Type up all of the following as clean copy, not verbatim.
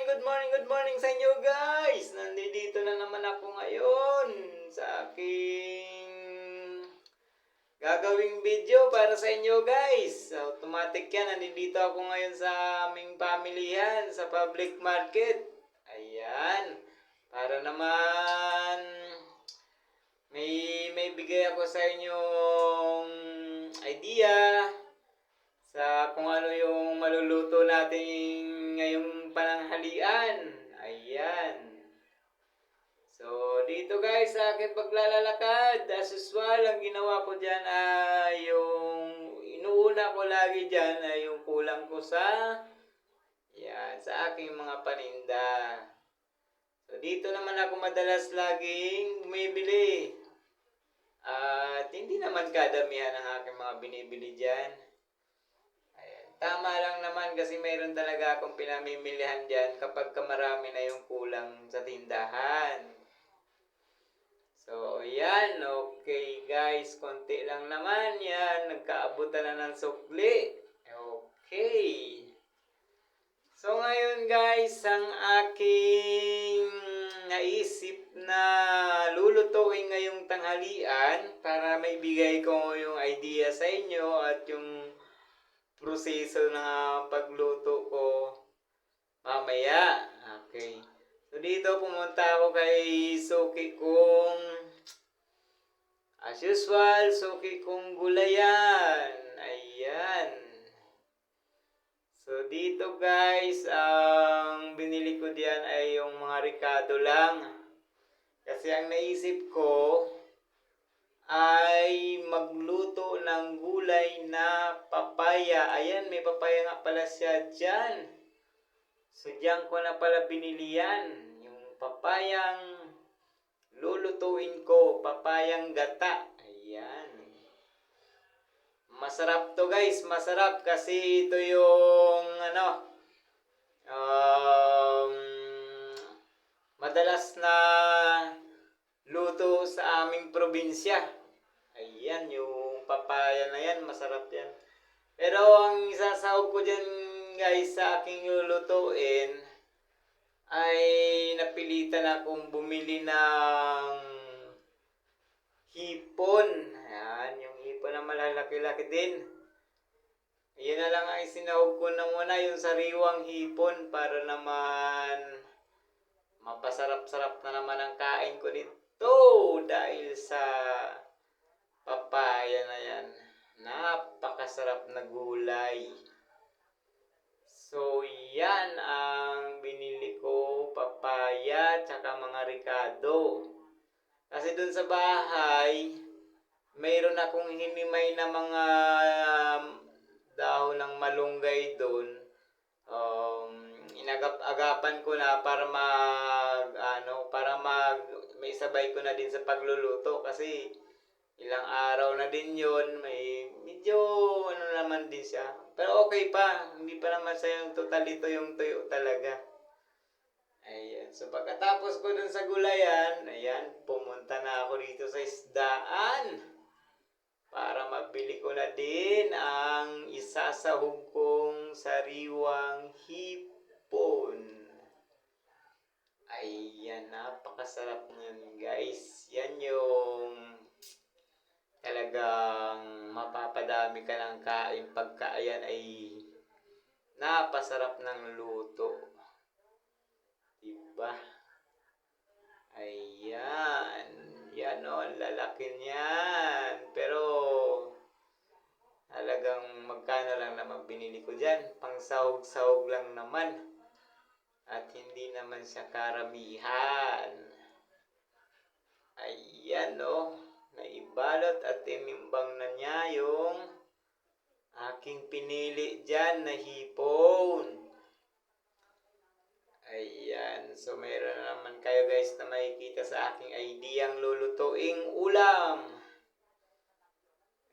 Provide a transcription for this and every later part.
good morning sa inyo guys! Nandito na naman ako ngayon sa aking gagawing video para sa inyo guys. Automatic yan, nandito ako ngayon sa aming pamilihan, sa public market. Ayan, para naman may bigay ako sa inyong idea sa kung ano yung maluluto natin ngayong pananghalian. Ayan. So, dito guys, sa aking paglalakad, as usual, ang ginawa ko dyan ay inuuna ko lagi dyan ay yung kulang ko sa aking mga paninda. So, dito naman ako madalas laging bumibili. At hindi naman kadamihan ang aking mga binibili dyan. Tama lang naman kasi mayroon talaga akong pinamimilihan dyan kapag marami na yung kulang sa tindahan. So, yan. Okay guys, konti lang naman yan. Nagkaabutan na ng sukli. Okay. So, ngayon guys, ang aking naisip na lulutuin ngayong tanghalian para maibigay ko yung idea sa inyo at yung proseso na pagluto ko mamaya. Okay. So dito pumunta ako kay suki kong as usual, suki kong gulayan. Ayan. So dito guys, ang binili ko diyan ay yung mga ricado lang. Kasi ang naisip ko ay magluto ng gulay na papaya. Ayan, may papaya nga pala siya dyan. So, diyan ko na pala binili yan. Yung papayang lulutuin ko, papayang gata. Ayan. Masarap to guys, masarap kasi ito yung madalas na luto sa aming probinsya. Ayan, yung papaya na yan, masarap yan. Pero ang isasahog ko dyan guys sa aking lulutuin ay napilitan akong bumili ng hipon. Ayan, yung hipon na malalaki-laki din. Ayan na lang ang isinahog ko na muna, yung sariwang hipon para naman mapasarap-sarap na naman ang kain ko nito dahil sa papaya na yan. Napakasarap na gulay. So, yan ang binili ko, papaya, tsaka mga ricado. Kasi dun sa bahay, mayroon akong hinimay na mga dahon ng malunggay dun. Inagap-agapan ko na para may sabay ko na din sa pagluluto kasi ilang araw na din yun, may medyo naman din siya. Pero okay pa, hindi pa naman siya yung totalito yung tuyo talaga. Ayan, so pagkatapos ko dun sa gulayan, ayan, pumunta na ako dito sa isdaan para mabili ko na din ang isasahog kong sariwang hipon. Ayan, napakasarap nun guys. Yan yung talagang mapapadami ka ng kain pagka ayan ay napasarap ng luto. Diba? Ayan. Yan o, lalaki niyan. Pero talagang magkano lang naman binili ko dyan. Pang sahog-sahog lang naman. At hindi naman siya karamihan. Ayan o. Naibalot at tinimbang na niya yung aking pinili dyan na hipon. Ayan. So, mayroon na naman kayo guys na makikita sa aking ideyang lulutuing ulam.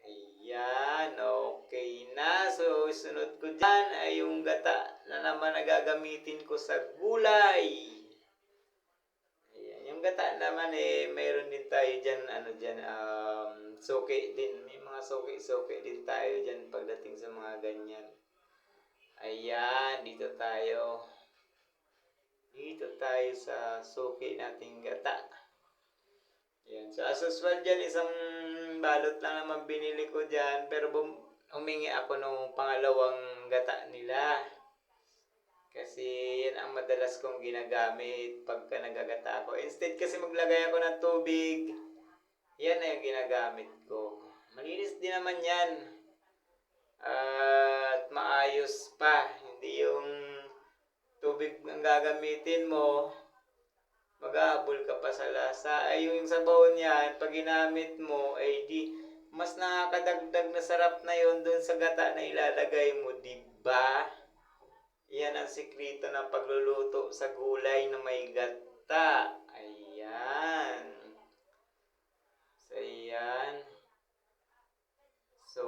Ayan. Okay na. So, sunod ko dyan ay yung gata na naman na gagamitin ko sa gulay. Yung gata naman mayroon din tayo dyan, suki din. May mga suki din tayo dyan pagdating sa mga ganyan. Ayan, dito tayo. tayo sa suki nating gata. Yan. So as usual dyan, isang balot lang naman binili ko dyan. Pero humingi ako nung pangalawang gata nila. Kasi yan ang madalas kong ginagamit pagka nagagata ako. Instead kasi maglagay ako ng tubig, yan na yung ginagamit ko. Malinis din naman yan. At maayos pa. Hindi yung tubig ang gagamitin mo, mag-aabol ka pa sa lasa. Ay yung sabaw niyan, pag ginamit mo, ay di mas nakakadagdag na sarap na yon dun sa gata na ilalagay mo, diba? Yan ang sikreto ng pagluluto sa gulay na may gata. Ayan. So, ayan. So,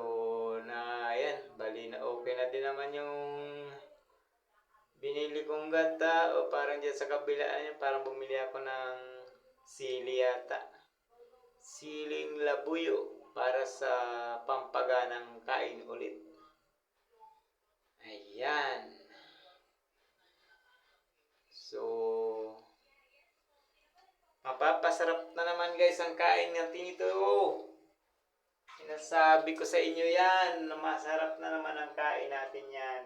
ayan. Bali na okay na din naman yung binili kong gata. O parang dyan sa kabilaan, parang bumili ako ng sili yata. Siling labuyo para sa pampaganang kain ulit. Ayan. So, mapapasarap na naman guys ang kain natin ito. Sinasabi ko sa inyo yan, na masarap na naman ang kain natin yan.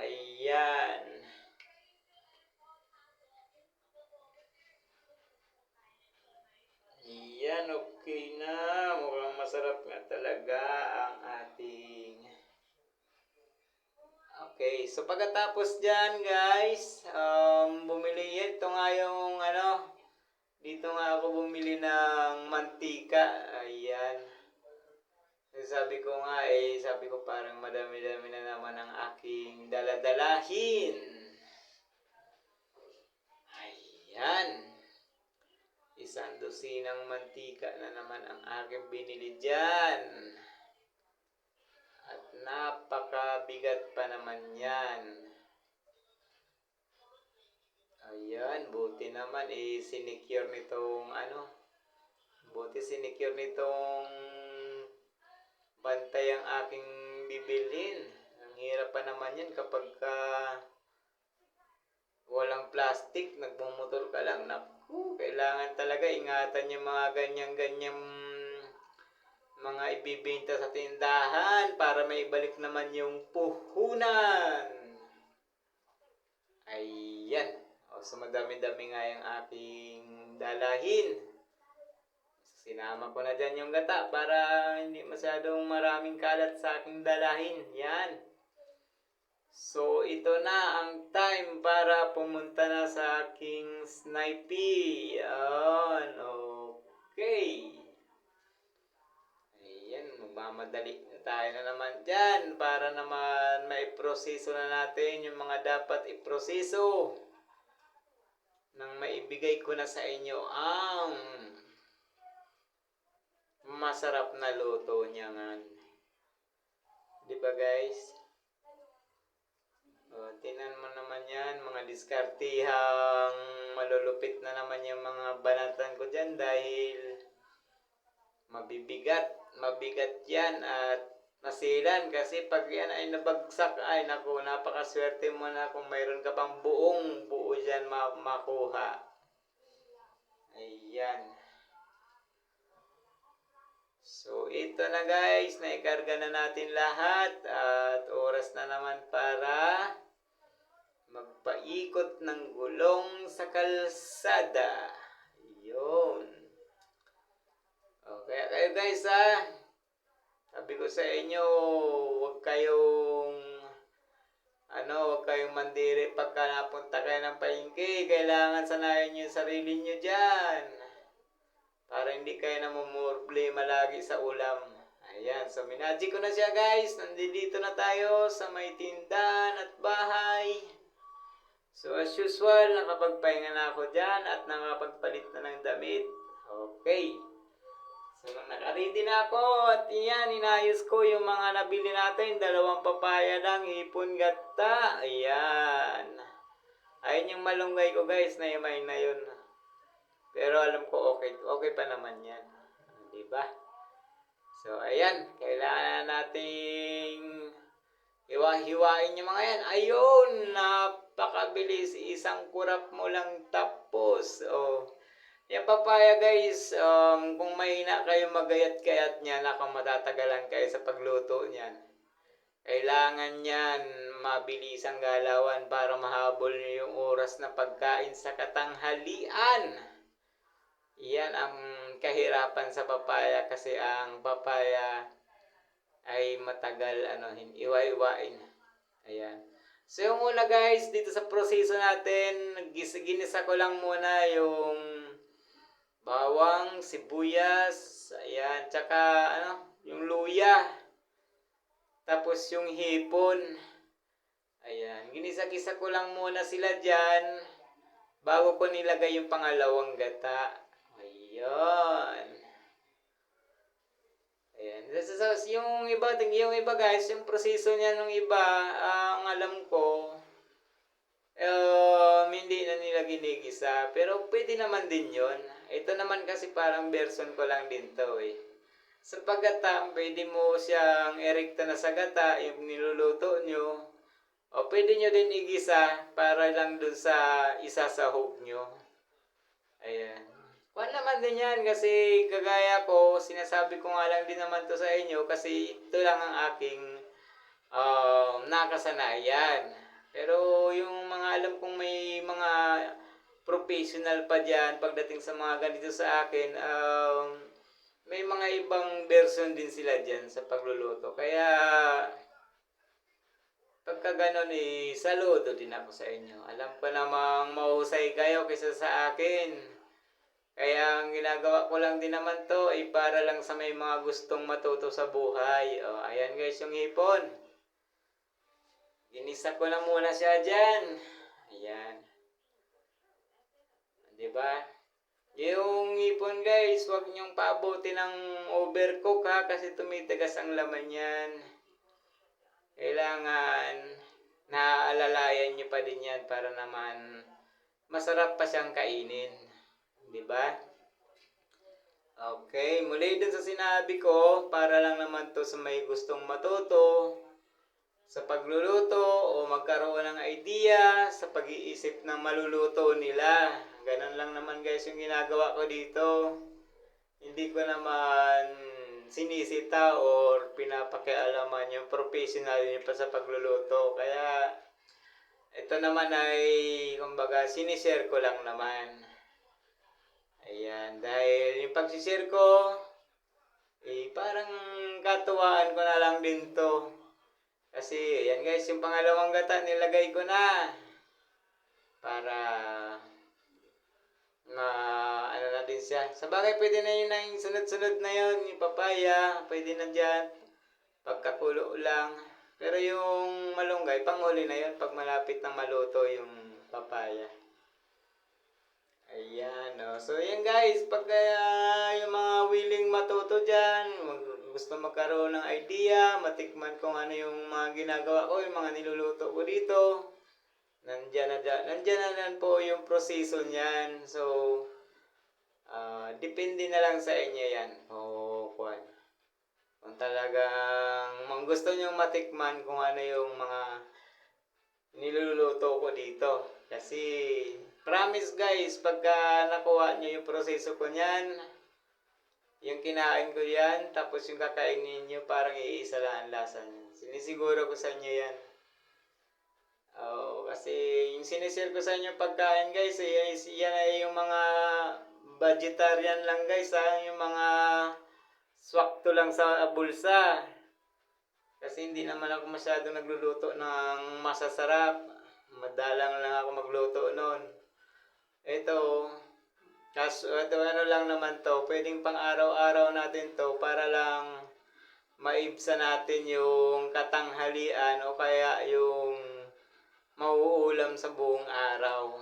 Ayan. Ayan, okay na. Mukhang masarap nga talaga ang ating... Okay, so pagkatapos dyan guys, bumili yan. Ito nga yung dito nga ako bumili ng mantika. Ayan. Sabi ko nga sabi ko parang madami-dami na naman ang aking daladalahin. Ayan. 1 dosinang mantika na naman ang aking binili dyan. At napakabigat pa naman yan. Ayan, buti naman sinicure nitong sinicure nitong bantay ang aking bibilhin. Ang hirap pa naman yan kapag walang plastic, nagmumotor ka lang. Naku, kailangan talaga ingatan yung mga ganyan-ganyang mga ibibenta sa tindahan para maibalik naman yung puhunan. Ayan. So madami-dami nga yung aking dalahin. Sinama ko na dyan yung gata para hindi masyadong maraming kalat sa aking dalahin. Yan. So ito na ang time para pumunta na sa aking snipey. Yan. Okay. Ayan. Magmamadali tayo na naman dyan para naman maiproseso na natin yung mga dapat iproseso nang maibigay ko na sa inyo ang masarap na luto niyan. Di ba guys? Tingnan mo naman yan, mga diskartihang malulupit na naman yung mga banatan ko dyan dahil mabigat yan at masilan kasi pag yan ay nabagsak ay naku, napakaswerte mo na kung mayroon ka pang buong buo dyan makuha. Ayan. So ito na guys, naikarga na natin lahat at oras na naman para magpaikot ng gulong sa kalsada. Yun. Okay kayo guys sabi ko sa inyo, huwag kayong mandiri pagka napunta kayo ng palengke. Kailangan sanayin nyo yung sarili nyo dyan para hindi kayo namumroblema lagi sa ulam. Ayan, so minagic ko na siya guys. Nandito na tayo sa may tindahan at bahay. So as usual, nakapagpahinga na ako dyan at nakapagpalit na ng damit. Okay. So, nakaready na ako at iyan, inayos ko yung mga nabili natin. 2 papaya lang, hipon gata. Ayan. Ayun yung malunggay ko guys, na yun. Pero alam ko okay pa naman yan. Diba? So, ayan. Kailangan nating hiwa-hiwain yung mga yan. Ayun, napakabilis. Isang kurap mo lang tapos. Oh. Yung papaya guys, kung mahina kayo magayat-kayat niyan, ako matatagalan kayo sa pagluto niyan. Kailangan yan mabilis ang galawan para mahabol niyo yung oras na pagkain sa katanghalian. Yan ang kahirapan sa papaya kasi ang papaya ay matagal iwa-iwain. Ayan. So yung muna guys, dito sa proseso natin, ginisa ko lang muna yung bawang, sibuyas, ayan, tsaka yung luya. Tapos yung hipon. Ayan, ginisa-gisa ko lang muna sila dyan bago ko nilagay yung pangalawang gata. Ayan. Ayan. So, yung iba guys, yung proseso niya nung iba, ang alam ko, hindi na nila ginigisa. Pero pwede naman din yon. Ito naman kasi parang version ko lang din to eh. Sa paggata, pwede mo siyang erekta na sa gata, yung niluluto nyo. O pwede nyo din igisa para lang dun sa isasahog nyo. Ayan. Kuwan naman din yan kasi kagaya ko, sinasabi ko nga lang din naman to sa inyo kasi ito lang ang aking nakasanayan. Pero yung mga alam kong may mga professional pa dyan pagdating sa mga ganito sa akin, may mga ibang version din sila dyan sa pagluluto. Kaya pagka ganon saludo din ako sa inyo. Alam ko namang mahusay kayo kaysa sa akin. Kaya ang ginagawa ko lang din naman to ay para lang sa may mga gustong matuto sa buhay. O, ayan guys yung hipon. Ginisa ko lang muna siya dyan. Ayan. Diba? Yung hipon guys, huwag niyong paabutin ng overcook ha kasi tumitigas ang laman yan. Kailangan naaalalayan niyo pa din yan para naman masarap pa siyang kainin. Diba? Okay, muli dun sa sinabi ko, para lang naman to sa may gustong matuto sa pagluluto o magkaroon ng idea sa pag-iisip ng maluluto nila. Ganun lang naman guys yung ginagawa ko dito. Hindi ko naman sinisita or pinapakialaman yung professional niyo pa sa pagluluto. Kaya ito naman ay kumbaga sinishare ko lang naman. Ayan, dahil yung pagsishare ko parang katuwaan ko na lang din to. Kasi ayan guys, yung pangalawang gata nilagay ko na para na din siya. Sa bagay pwede na yun na yung sunod-sunod na yun, yung papaya, pwede na dyan, pagkakulo lang. Pero yung malunggay, panghuli na yun pag malapit na maluto yung papaya. Ayan, so yan guys, pag yung mga willing matuto dyan, gusto magkaroon ng idea, matikman kung ano yung mga ginagawa ko, yung mga niluluto ko dito, nandiyan na po yung proseso niyan. So, depende na lang sa inyo yan. Kung talagang gusto nyo matikman kung ano yung mga niluluto ko dito. Kasi, promise guys, pagka nakuha nyo yung proseso ko niyan, yung kinain ko yan, tapos yung kakainin nyo, parang iisa lang ang lasa niyan. Sinisiguro ko sa inyo yan. Kasi yung sinishare ko sa inyo pagkain guys, yan ay yung mga vegetarian lang guys, yung mga swakto lang sa bulsa. Kasi hindi naman ako masyadong nagluluto ng masasarap. Madalang lang ako magluto noon. Ito lang naman to, pwedeng pang araw-araw natin to para lang maibsa natin yung katanghalian o kaya yung mauulam sa buong araw.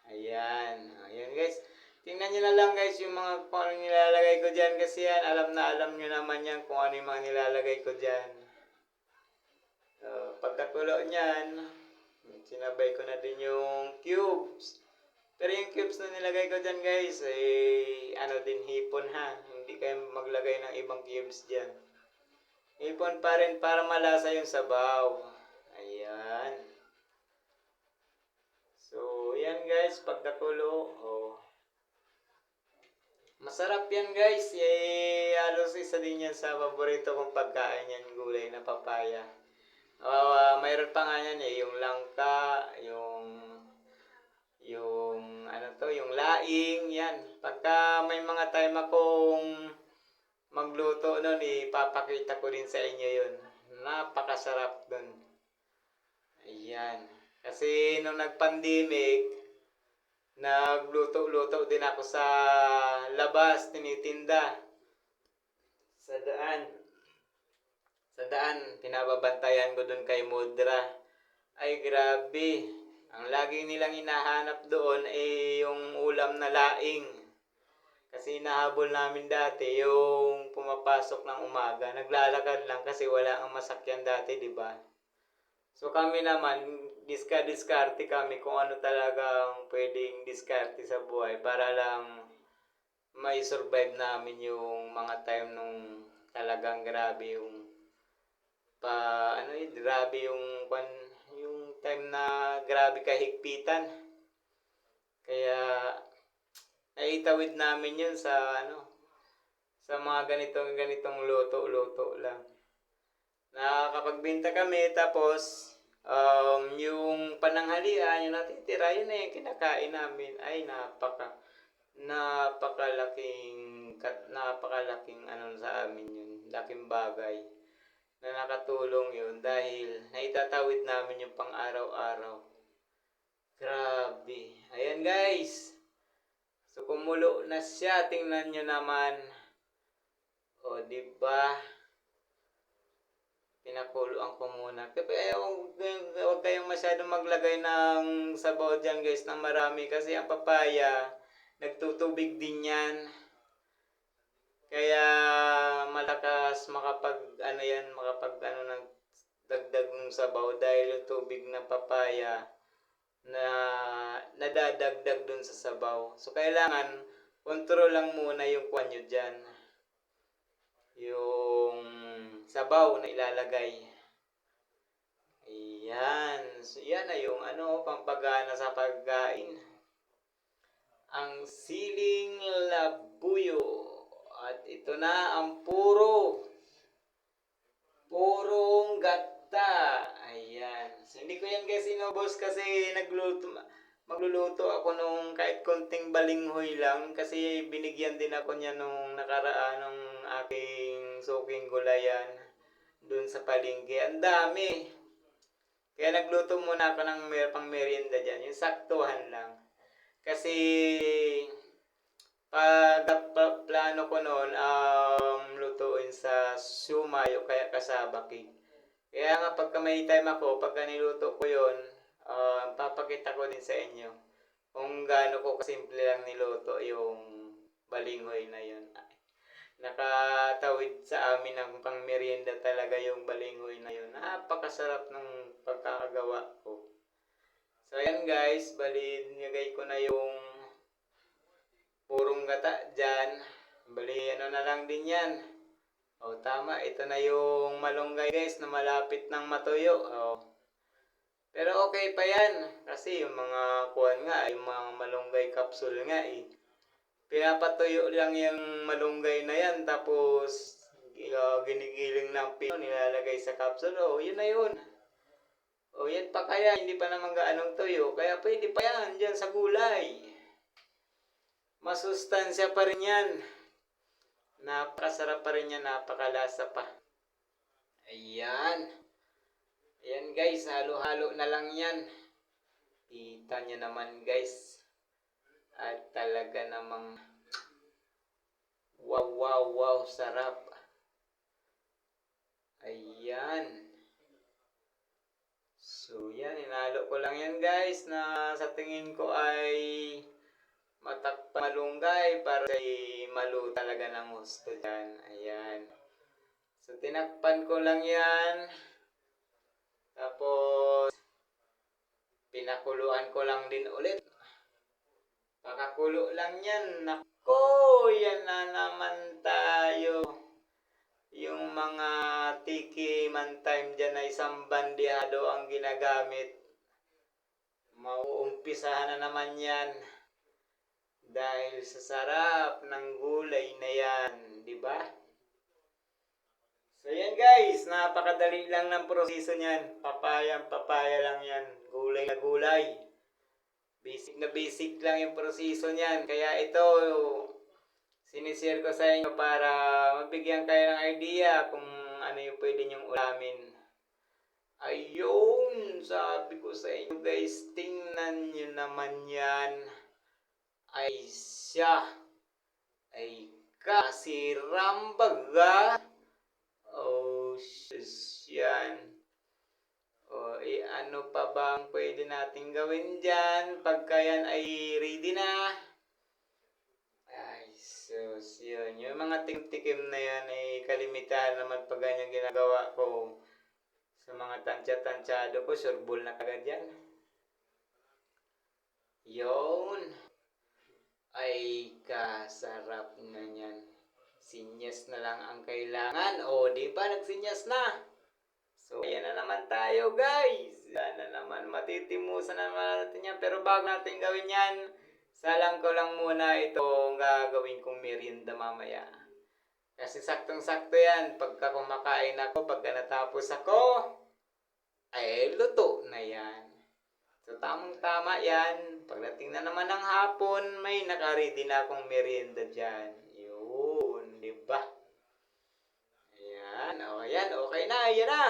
Ayan guys, tingnan nyo na lang guys yung mga kung ano nilalagay ko dyan kasi yan, alam nyo naman yan kung ano yung mga nilalagay ko dyan. Pagkakulo nyan, sinabay ko na din yung cubes. Pero yung cubes na nilagay ko dyan guys, din hipon ha. Hindi kayo maglagay ng ibang cubes dyan. Hipon pa rin para malasa yung sabaw. Ayan. So, yan guys, pagkakulo. Oh. Masarap yan guys. Halos isa din yan sa paborito kong pagkain yan, gulay na papaya. Mayroon pa nga yan yung langka, yung ano to, yung laing, yan. Pagka may mga time akong magluto nun, ipapakita ko din sa inyo yun. Napakasarap dun. Ayan. Kasi nung nag-pandemic, nagluto-luto din ako sa labas, tinitinda. Sa daan. Sa daan, pinababantayan ko dun kay Mudra. Ay grabe. Ang lagi nilang hinahanap doon ay yung ulam na laing. Kasi nahabol namin dati yung pumapasok ng umaga. Naglalakad lang kasi wala ang masakyan dati, di ba? So kami naman, diskarte kami kung ano talagang pwedeng diskarte sa buhay para lang may survive namin yung mga time nung talagang grabe yung grabe yung time na grabe kahigpitan. Kaya naitawid namin yun sa sa mga ganitong luto lang. Nakakapagbenta kami tapos yung pananghalian, yung natitira, yun na yung kinakain namin. Ay napakalaking sa amin yun. Laking bagay na nakatulong yun dahil naitatawid namin yung pang araw-araw. Grabe. Ayan guys. So kumulo na siya, tingnan nyo naman. O diba? Pinakuloan ko muna. Kaya huwag kayong masyadong maglagay ng sabaw dyan guys ng marami kasi ang papaya nagtutubig din yan. Kaya malakas makapag ng dagdag ng sabaw dahil yung tubig ng papaya na nadadagdag dun sa sabaw. So kailangan kontrol lang muna yung kwan nyo dyan. Yung sabaw na ilalagay. Ayan. So yan na yung pampagana sa pagkain. Ang siling labuyo. At ito na ang purong gata. Ayan. So hindi ko yan guys inubos kasi magluluto ako nung kahit konting balinghoy lang kasi binigyan din ako niya nung nakaraan nung aking suking gulayan dun sa palengke. Ang dami. Kaya nagluto muna ako ng pang merienda dyan. Yung saktuhan lang. Kasi plano ko noon lutuin sa siumay o kaya kasaba cake. Kaya nga pagka may time ako, pagka niluto ko yun, papakita ko din sa inyo kung gaano ko kasimple lang niluto yung balinghoy na yun. Nakatawid sa amin ng pang merienda talaga yung balinghoy na yun. Napakasarap ng pagkakagawa ko. So ayan guys, nilagay ko na yung purong gata dyan. Bali na lang din yan. O tama, ito na yung malunggay guys na malapit ng matuyo. Pero okay pa yan. Kasi yung mga yung mga malunggay capsule nga pinapatuyo lang yung malunggay na yan. Tapos ginigiling ng pino, nilalagay sa capsule. Yun na yun. Yan pa kaya, hindi pa naman gaanong tuyo. Kaya pwede pa yan dyan sa gulay. Masustansya pa rin yan. Napakasarap pa rin yan, napakalasa pa. Ayan. Ayan guys, halo-halo na lang yan. Kita nyo naman guys. At talaga namang wow, sarap. Ayan. So yan, inalo ko lang yan guys na sa tingin ko ay malunggay para ay malu talaga ng gusto dyan. Ayan. So tinakpan ko lang yan. Tapos pinakuluan ko lang din ulit. Pakakulo lang yan. Nako, yan na naman tayo. Yung mga tiki man time dyan ay isang bandihado ang ginagamit. Mauumpisahan na naman yan. Dahil sa sarap ng gulay na yan, di ba? So yan guys, napakadali lang ng proseso niyan. Papaya lang yan. Gulay na gulay. Basic na basic lang yung proseso niyan. Kaya ito, sinishare ko sa inyo para mabigyan kayo ng idea kung ano yung pwede nyong ulamin. Ayun, sabi ko sa inyo guys, tingnan nyo naman yan. Ay siya, ay kasirang oh, yan. O, ano pa bang pwede natin gawin dyan? Pagka yan ay ready na. Ay, sus, yun. Yung mga tikim-tikim na yan ay kalimitan naman pag ganyan ginagawa ko. Sa mga tansya-tansyado ko, surbol na kagad yan. Yun. Ay, kasarap na yan. Sinyas na lang ang kailangan. O, di ba? Nagsinyas na. So, ayan na naman tayo, guys. Yan na naman. Matitimusan na naman natin yan. Pero bago natin gawin yan, salang ko lang muna itong gagawin kong merienda mamaya. Kasi saktong-sakto yan. Pagka kumakain ako, pagka natapos ako, ay luto na yan. So, tamang-tama yan. Pagdating na naman ng hapon, may nakaready na akong merienda dyan. Yun, di ba? Ayan, o yan, okay na, ayan na.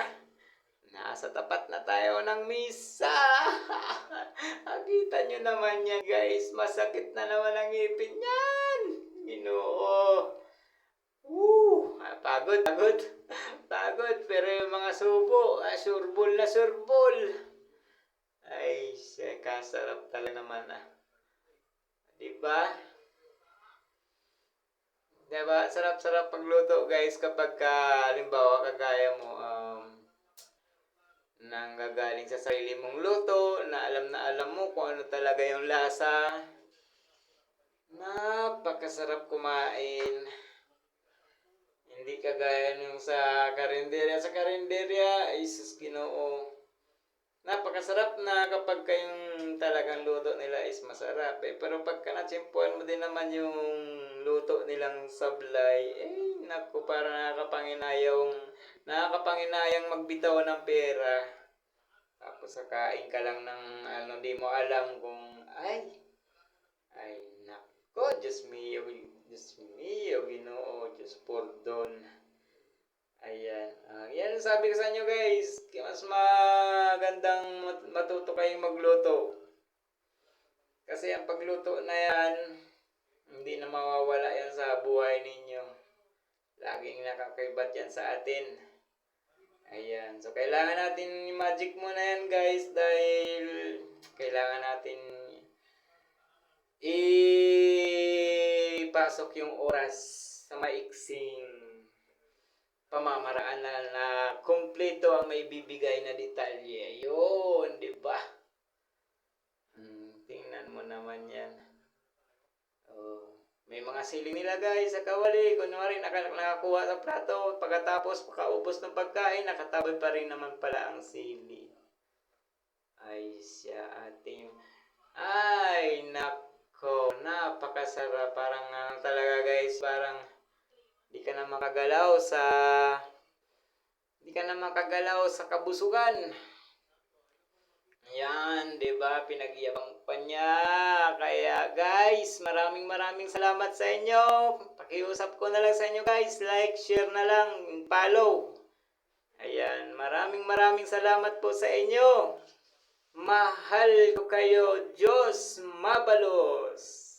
Nasa tapat na tayo ng misa. Nakita nyo naman yan, guys. Masakit na naman ang ngipin yan. Ginoo. Pagod. Pagod, pero yung mga subo, surbol na surbol. Ay, siya, kasarap talaga naman Diba? Diba? Sarap-sarap pagluto guys kapag halimbawa kagaya mo nang gagaling sa sarili mong luto na alam mo kung ano talaga yung lasa. Napakasarap kumain. Hindi kagaya nung sa karinderya. Sa karinderya, ay sus Ginoo. Napakasarap na kapag kayong talagang luto nila is masarap. Pero pagka natsimpuan mo din naman yung luto nilang sablay, naku, parang nakakapanginayang magbitaw ng pera. Tapos kain ka lang ng di mo alam kung nako, Diyos mio, Ginoo, Diyos pardon. Ayan. Yan sabi ko sa inyo guys. Mas magandang matuto kayong magluto. Kasi ang pagluto na yan, hindi na mawawala yan sa buhay ninyo. Laging nakakaibat yan sa atin. Ayan. So, kailangan natin i-magic muna yan guys. Dahil kailangan natin ipasok yung oras sa maiksing pamamaraan na kumpleto ang may bibigay na detalye. Yun, di ba? Tingnan mo naman yan. May mga siling nila guys sa kawali. Kunwari nakakuha sa plato. Pagkatapos pagkaubos ng pagkain, nakatabi pa rin naman pala ang sili. Ay siya ating. Ay nako, napakasarap. Parang talaga guys, parang Di ka na makagalaw sa kabusugan. Yan, 'di ba? Pinag-iyabang pa niya. Kaya guys, maraming salamat sa inyo. Pakiusap ko na lang sa inyo guys, like, share na lang, follow. Ayan, maraming salamat po sa inyo. Mahal ko kayo, Diyos mabalos.